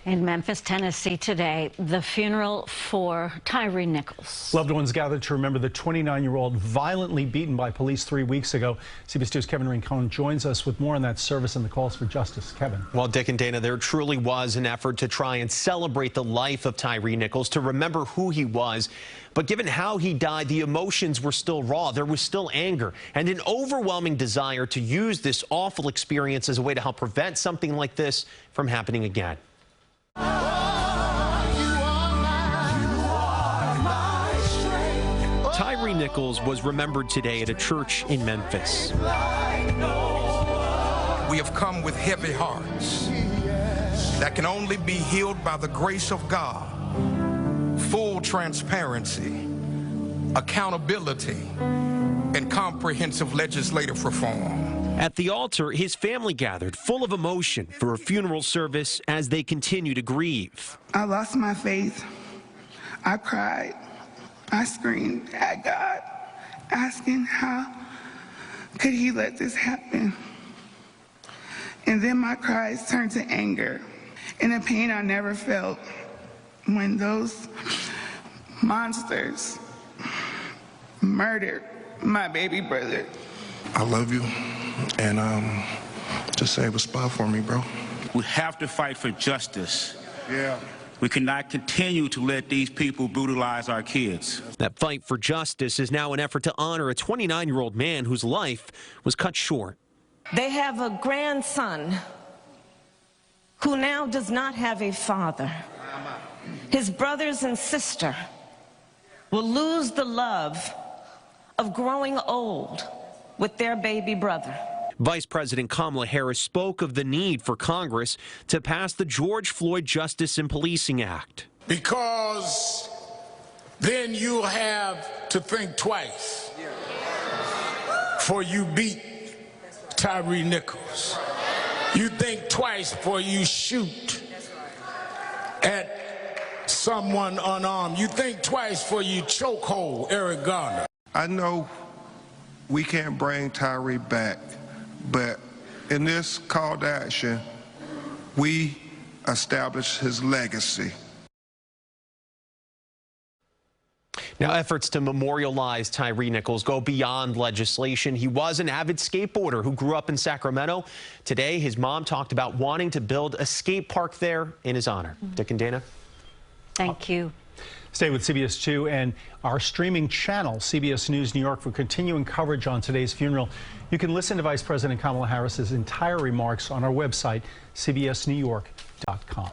In Memphis, Tennessee today, the funeral for Tyre Nichols. Loved ones gathered to remember the 29-year-old violently beaten by police 3 weeks ago. CBS 2's Kevin Rincon joins us with more on that service and the calls for justice. Kevin. Well, Dick and Dana, there truly was an effort to try and celebrate the life of Tyre Nichols, to remember who he was. But given how he died, the emotions were still raw. There was still anger and an overwhelming desire to use this awful experience as a way to help prevent something like this from happening again. Tyre Nichols was remembered today at a church in Memphis. We have come with heavy hearts that can only be healed by the grace of God. Full transparency, accountability, and comprehensive legislative reform. At the altar, his family gathered, full of emotion, for a funeral service as they continue to grieve. I lost my faith. I cried. I screamed at God, asking how could he let this happen? And then my cries turned to anger and a pain I never felt when those monsters murdered my baby brother. I love you, and just save a spot for me, bro. We have to fight for justice. Yeah. We cannot continue to let these people brutalize our kids. That fight for justice is now an effort to honor a 29-year-old man whose life was cut short. They have a grandson who now does not have a father. His brothers and sister will lose the love of growing old with their baby brother. Vice President Kamala Harris spoke of the need for Congress to pass the George Floyd Justice in Policing Act. Because then you'll have to think twice before you beat Tyre Nichols. You think twice before you shoot at someone unarmed. You think twice before you chokehold Eric Garner. I know we can't bring Tyre back, but in this call to action, we establish his legacy. Now, efforts to memorialize Tyre Nichols go beyond legislation. He was an avid skateboarder who grew up in Sacramento. Today, his mom talked about wanting to build a skate park there in his honor. Dick and Dana. Thank you. Stay with CBS 2 and our streaming channel, CBS News New York, for continuing coverage on today's funeral. You can listen to Vice President Kamala Harris's entire remarks on our website, cbsnewyork.com.